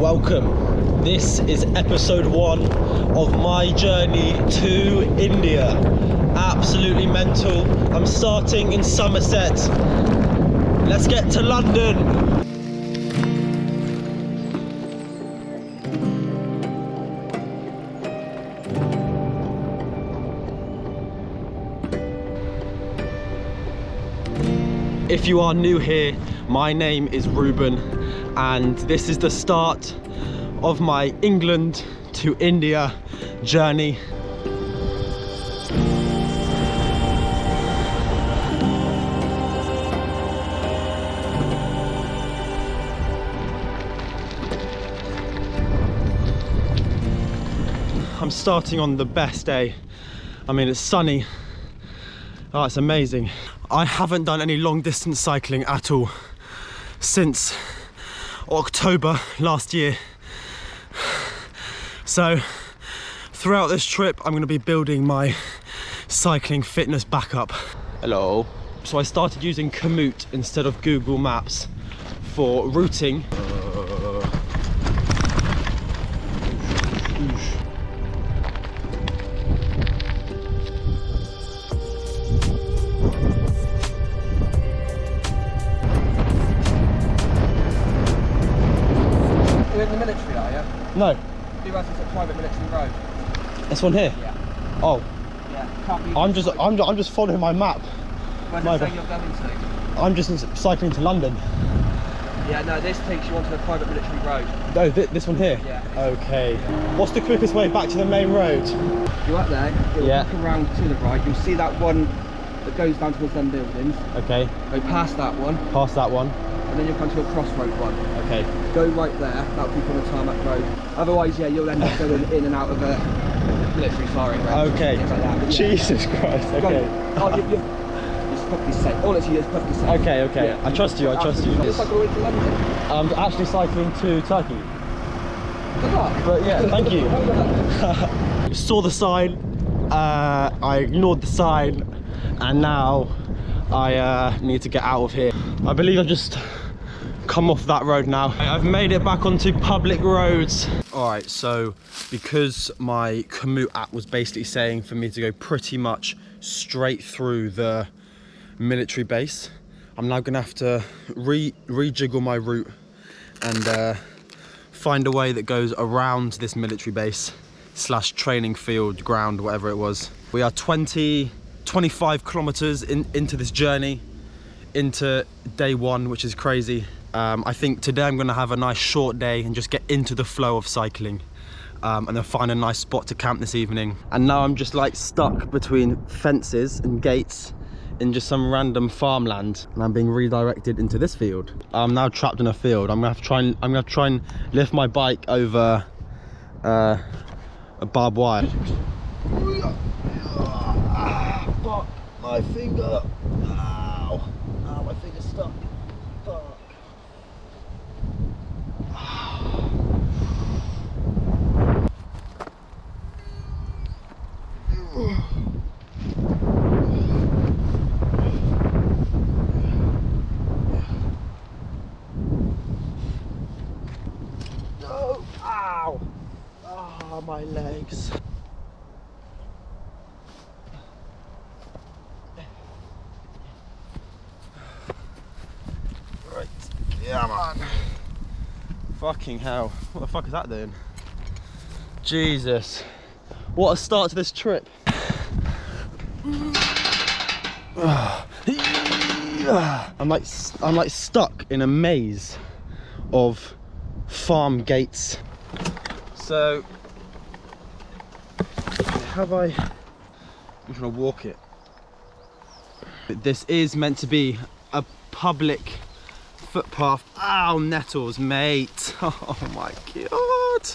welcome. This is episode 1 of my journey to India. Absolutely mental. I'm starting in Somerset. Let's get to London. If you are new here, my name is Ruben, and this is the start of my England to India journey. I'm starting on the best day. I mean, it's sunny. Oh, it's amazing. I haven't done any long distance cycling at all since October last year. So throughout this trip, I'm going to be building my cycling fitness back up. Hello. So I started using Komoot instead of Google Maps for routing. You're in the military, are you? No. Who else is a private military road? This one here? Yeah. Oh. Yeah. Can't be I'm just following my map. Where's it saying you're going to? I'm just cycling to London. Yeah, no, this takes you onto a private military road. No, this one here? Yeah. Okay. What's the quickest way back to the main road? You're up there, you'll Yeah. walk around to the right, you'll see that one that goes down towards them buildings. Okay. Go past that one, Past that one. and then you'll come to a crossroad one. Okay. Go right there, that'll keep on the tarmac road. Otherwise, yeah, you'll end up going in and out of a military firing range. Okay. Things like that. But yeah. Jesus Christ. Okay. Oh, it's perfectly safe. Honestly, it's perfectly safe. Okay. Okay. Yeah. I trust you. I trust you. You're cycling all the way to London. I'm actually cycling to Turkey. Good luck. But yeah, thank you. Saw the sign. I ignored the sign, and now I need to get out of here. I believe I've just come off that road now. I've made it back onto public roads. All right, so because my Komoot app was basically saying for me to go pretty much straight through the military base, I'm now gonna have to rejiggle my route and find a way that goes around this military base / training field, ground, whatever it was. We are 25 kilometers into this journey, into day 1, which is crazy. I think today I'm gonna have a nice short day and just get into the flow of cycling, and then find a nice spot to camp this evening. And now I'm just like stuck between fences and gates in just some random farmland, and I'm being redirected into this field. I'm now trapped in a field. I'm gonna have to try and lift my bike over a barbed wire. Fuck my finger. Ow. Ow, my finger's stuck. Fuck. No. Ow. Oh, my legs. Right. Yeah, man. Fucking hell. What the fuck is that doing? Jesus. What a start to this trip. I'm like stuck in a maze of farm gates. So I'm trying to walk it. This is meant to be a public footpath. Ow, nettles, mate. Oh my god.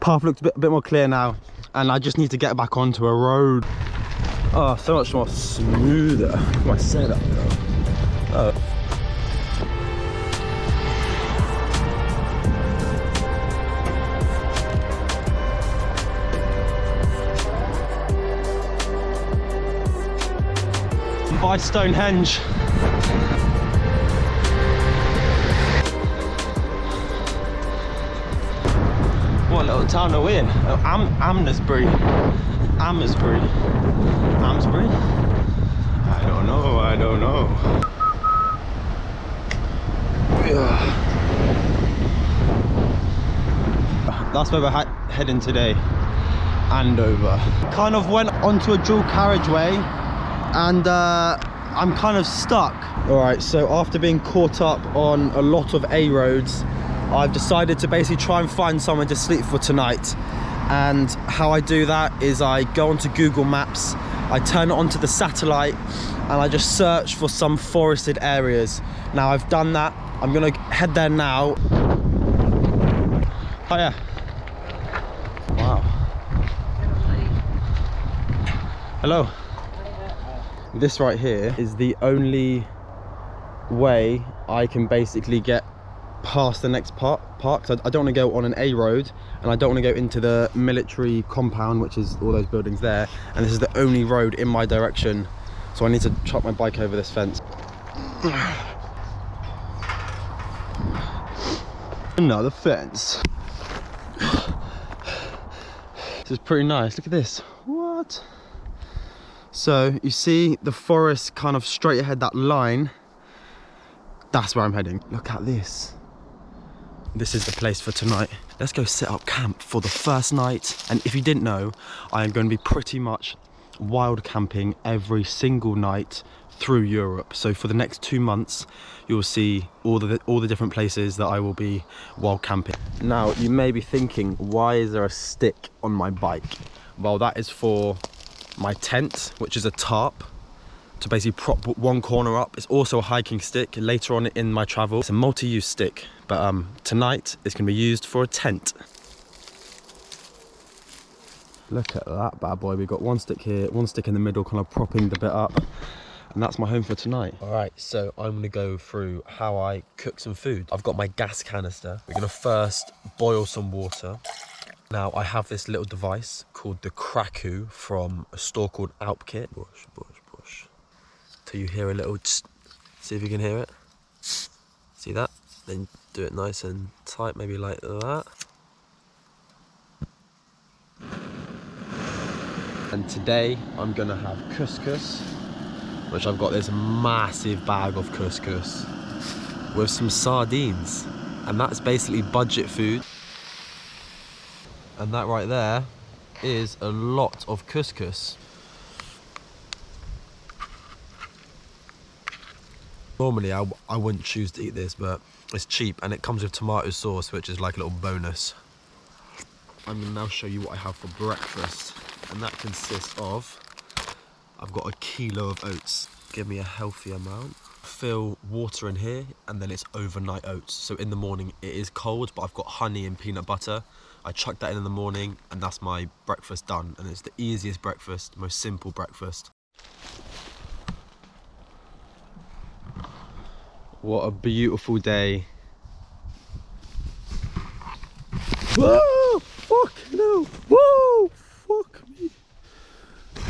Path looks a bit more clear now, and I just need to get back onto a road. Oh, so much more smoother. My setup though. Oh. by Stonehenge. What little town are we in? Oh, Amnesbury. Amnesbury. Amnesbury? I don't know, I don't know. That's where we're heading today. Andover. Kind of went onto a dual carriageway and I'm kind of stuck. Alright, so after being caught up on a lot of A roads, I've decided to basically try and find somewhere to sleep for tonight. And how I do that is I go onto Google Maps, I turn it onto the satellite, and I just search for some forested areas. Now I've done that. I'm gonna head there now. Oh yeah. Wow. Hello. This right here is the only way I can basically get past the next park. So I don't want to go on an A road, and I don't want to go into the military compound, which is all those buildings there, and this is the only road in my direction, so I need to chuck my bike over this fence. Another fence. This is pretty nice. Look at this. What? So you see the forest kind of straight ahead, that line, that's where I'm heading. Look at this. This is the place for tonight. Let's go set up camp for the first night. And if you didn't know, I am going to be pretty much wild camping every single night through Europe. So for the next 2 months, you'll see all the different places that I will be wild camping. Now, you may be thinking, why is there a stick on my bike? Well, that is for my tent, which is a tarp, to basically prop one corner up. It's also a hiking stick later on in my travel. It's a multi-use stick, but tonight it's gonna be used for a tent. Look at that bad boy. We've got one stick here, one stick in the middle, kind of propping the bit up, and that's my home for tonight. All right, so I'm gonna go through how I cook some food. I've got my gas canister. We're gonna first boil some water. Now I have this little device called the Kraku from a store called Alpkit. Bush. Till you hear a little tss. See if you can hear it. See that? Then do it nice and tight, maybe like that. And today I'm gonna have couscous, which I've got this massive bag of couscous with some sardines, and that's basically budget food. And that right there is a lot of couscous. Normally I wouldn't choose to eat this, but it's cheap and it comes with tomato sauce, which is like a little bonus. I'm gonna now show you what I have for breakfast, and that consists of, I've got 1 kilo of oats. Give me a healthy amount. Fill water in here, and then it's overnight oats. So in the morning it is cold, but I've got honey and peanut butter. I chuck that in the morning, and that's my breakfast done. And it's the easiest breakfast, most simple breakfast. What a beautiful day. Whoa! Fuck no! Whoa! Fuck me!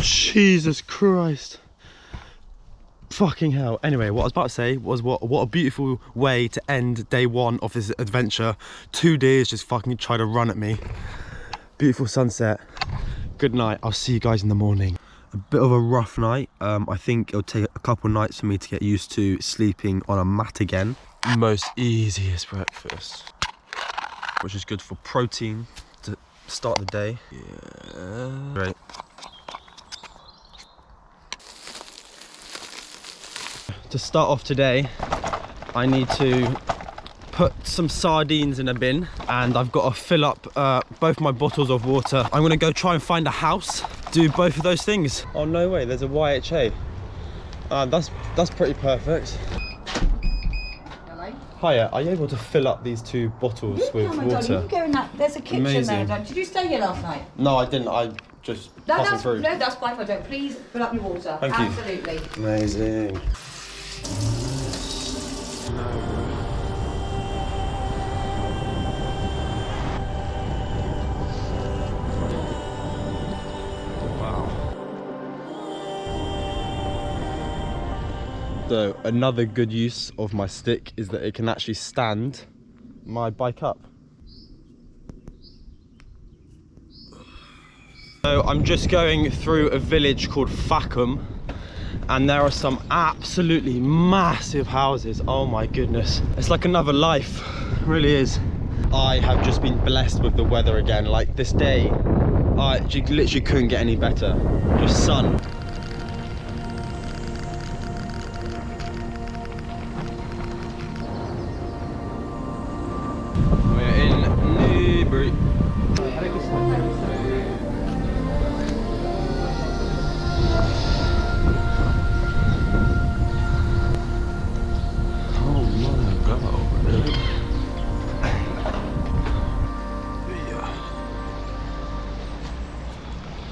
Jesus Christ! Fucking hell. Anyway, what I was about to say was what a beautiful way to end day 1 of this adventure. 2 days just fucking try to run at me. Beautiful sunset. Good night. I'll see you guys in the morning. A bit of a rough night. I think it'll take a couple nights for me to get used to sleeping on a mat again. Most easiest breakfast, which is good for protein to start the day. Yeah. Great. To start off today, I need to put some sardines in a bin, and I've got to fill up both my bottles of water. I'm gonna go try and find a house, do both of those things. Oh no way, there's a YHA. That's pretty perfect. Hello? Hiya, are you able to fill up these 2 bottles with my water? darling, you go in that. There's a kitchen Amazing. there, darling. Did you stay here last night? No, I didn't. I just passed through. No, that's fine, my darling. Please fill up your water. Thank you. Absolutely. Amazing. So another good use of my stick is that it can actually stand my bike up. So I'm just going through a village called Fakom, and there are some absolutely massive houses. Oh my goodness, it's like another life, it really is. I have just been blessed with the weather again. Like this day, I literally couldn't get any better. Just sun. We're in Amnesbury.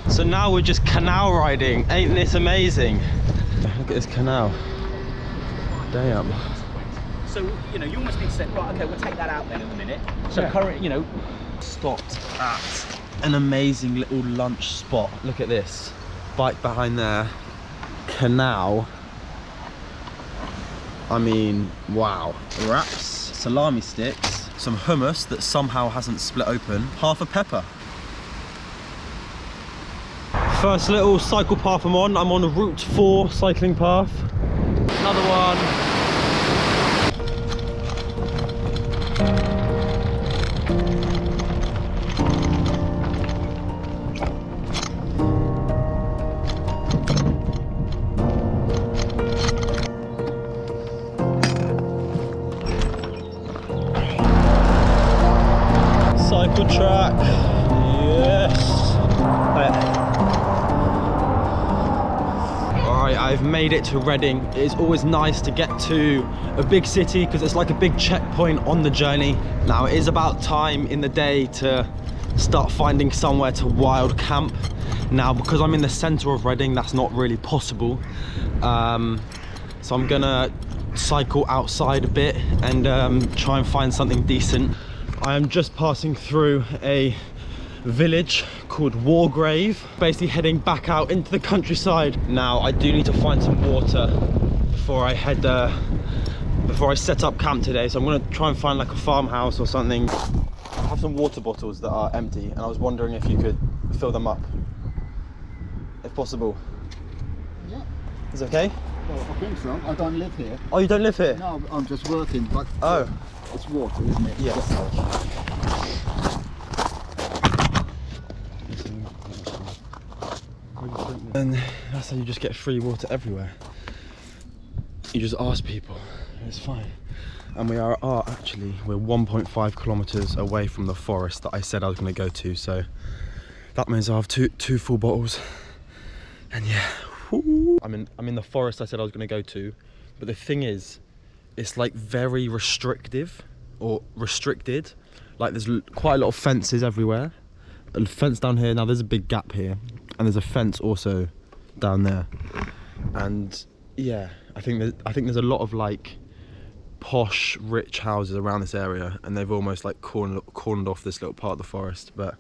So now we're just canal riding. Ain't this amazing? Look at this canal. Damn. So, you know, you almost need to say, right, okay, we'll take that out then in a minute. So current, you know. Stopped at an amazing little lunch spot. Look at this. Bike behind there. Canal. I mean, wow. Wraps, salami sticks, some hummus that somehow hasn't split open, half a pepper. First little cycle path I'm on a Route 4 cycling path. Another one. Cycle track. Yes. I've made it to Reading. It is always nice to get to a big city because it's like a big checkpoint on the journey. Now it is about time in the day to start finding somewhere to wild camp. Now because I'm in the centre of Reading, that's not really possible. So I'm gonna cycle outside a bit and try and find something decent. I am just passing through a village called Wargrave, basically heading back out into the countryside. Now I do need to find some water before I head before I set up camp today, so I'm going to try and find like a farmhouse or something. I have some water bottles that are empty and I was wondering if you could fill them up if possible. Yeah. Is it okay? Well, I think so. I don't live here. Oh, you don't live here? No, I'm just working, but oh, it's water, isn't it? yes. And that's how you just get free water everywhere. You just ask people, it's fine. And we are actually, we're 1.5 kilometers away from the forest that I said I was going to go to, so that means I have two full bottles. And yeah, whoo. I'm in the forest I said I was going to go to, but the thing is, it's like very restrictive or restricted. Like there's quite a lot of fences everywhere. A fence down here. Now there's a big gap here, and there's a fence also down there. And yeah, I think there's a lot of like posh, rich houses around this area, and they've almost like cornered off this little part of the forest. But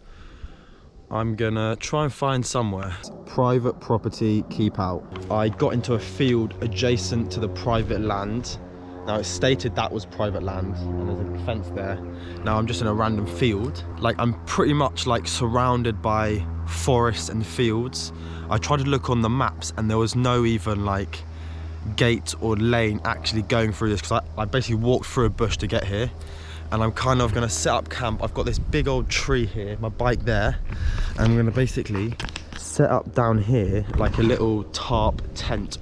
I'm gonna try and find somewhere. Private property, keep out. I got into a field adjacent to the private land. Now it's stated that was private land and there's a fence there. Now I'm just in a random field. Like I'm pretty much like surrounded by forests and fields. I tried to look on the maps and there was no even like gate or lane actually going through this, because I basically walked through a bush to get here. And I'm kind of gonna set up camp. I've got this big old tree here, my bike there, and I'm gonna basically set up down here like a little tarp tent.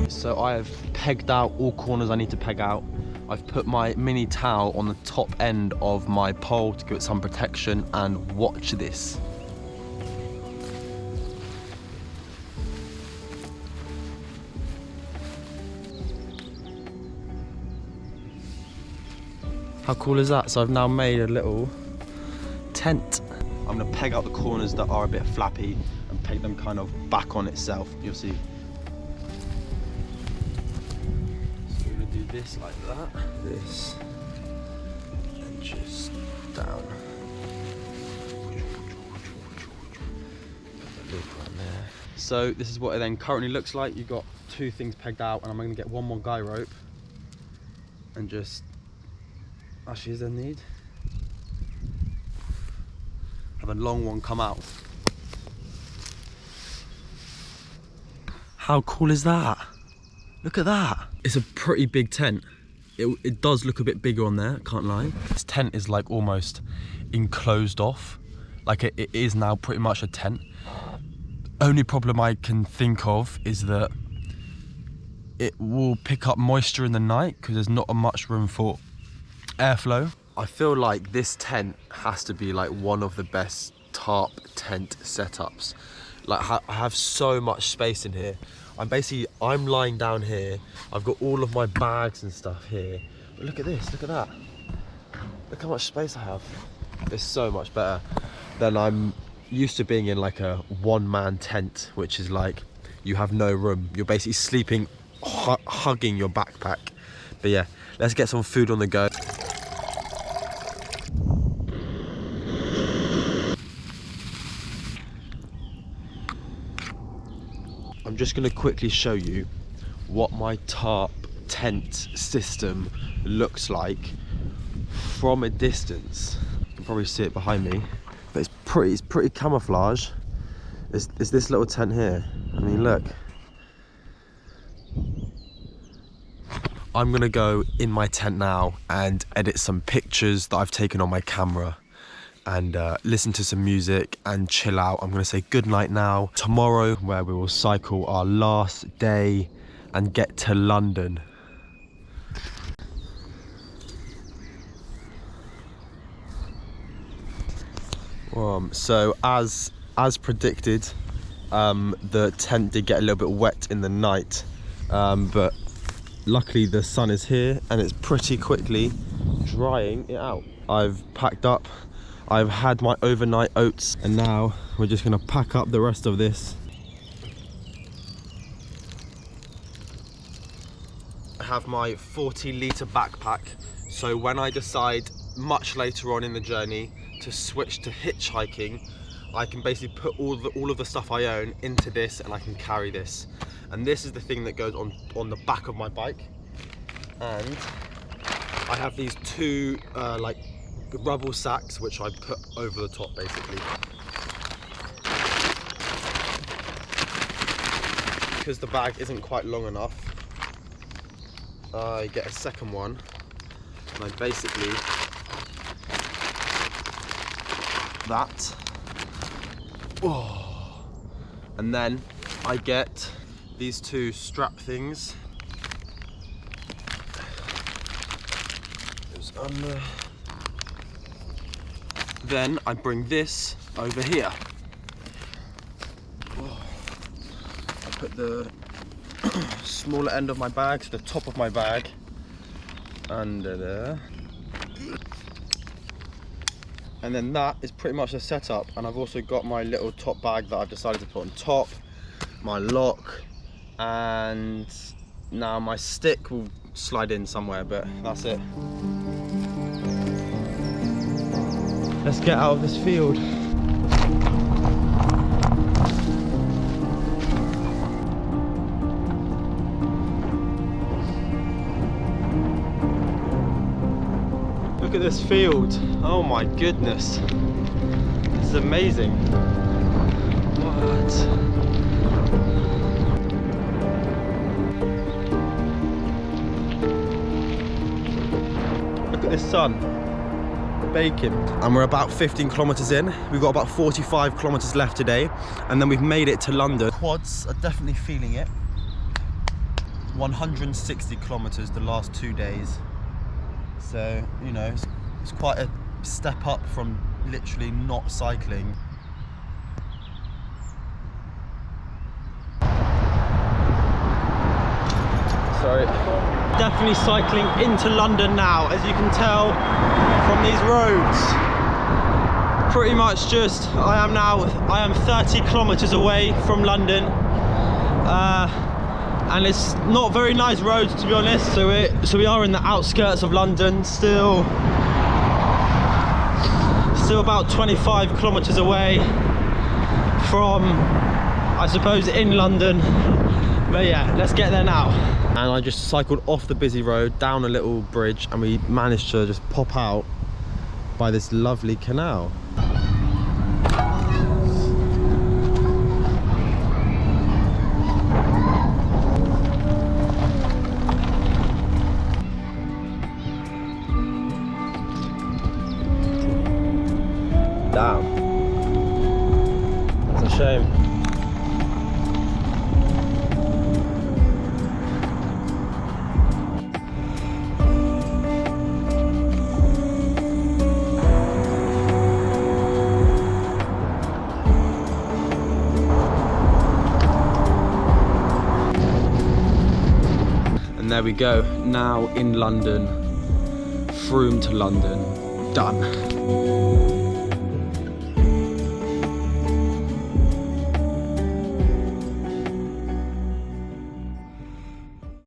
So I have pegged out all corners I need to peg out. I've put my mini towel on the top end of my pole to give it some protection, and watch this. How cool is that? So I've now made a little tent. I'm gonna peg out the corners that are a bit flappy and peg them kind of back on itself. You'll see. So we're gonna do this like that. This. And just down. Put the loop on there. So this is what it then currently looks like. You've got 2 things pegged out, and I'm gonna get 1 more guy rope and just, actually, is there need? Have a long one come out. How cool is that? Look at that. It's a pretty big tent. It does look a bit bigger on there, can't lie. This tent is like almost enclosed off. Like it is now pretty much a tent. Only problem I can think of is that it will pick up moisture in the night because there's not much room for airflow. I feel like this tent has to be like one of the best tarp tent setups. Like I have so much space in here. I'm lying down here. I've got all of my bags and stuff here. But look at this, look at that. Look how much space I have. It's so much better than I'm used to being in like a one-man tent, which is like you have no room. You're basically sleeping, hugging your backpack. But yeah, let's get some food on the go. I'm just going to quickly show you what my tarp tent system looks like from a distance. You can probably see it behind me, but it's pretty camouflage. It's this little tent here. I mean, look. I'm going to go in my tent now and edit some pictures that I've taken on my camera and listen to some music and chill out. I'm gonna say good night now. Tomorrow, where we will cycle our last day and get to London. So as predicted, the tent did get a little bit wet in the night, but luckily the sun is here and it's pretty quickly drying it out. I've packed up. I've had my overnight oats, and now we're just gonna pack up the rest of this. I have my 40-litre backpack, so when I decide much later on in the journey to switch to hitchhiking, I can basically put all of the stuff I own into this, and I can carry this. And this is the thing that goes on the back of my bike. And I have these 2 like rubble sacks which I put over the top basically. Because the bag isn't quite long enough, I get a second one, and I basically that. Oh. And then I get these 2 strap things. Goes under. Then I bring this over here. Oh. I put the smaller end of my bag to the top of my bag, under there. And then that is pretty much the setup. And I've also got my little top bag that I've decided to put on top, my lock, and now my stick will slide in somewhere, but that's it. Let's get out of this field. Look at this field. Oh my goodness. This is amazing. What? Look at this sun. Baking. And we're about 15 kilometers in. We've got about 45 kilometers left today, and then we've made it to London. Quads are definitely feeling it. 160 kilometers the last 2 days. So, you know, it's quite a step up from literally not cycling. Sorry. definitely cycling into London now, as you can tell from these roads. Pretty much just, I am 30 kilometers away from London. And it's not very nice roads, to be honest. So we are in the outskirts of London, still about 25 kilometers away from, I suppose, in London. But yeah, let's get there now. And I just cycled off the busy road, down a little bridge, and we managed to just pop out by this lovely canal. Damn. That's a shame. And there we go, now in London. Frome to London, done.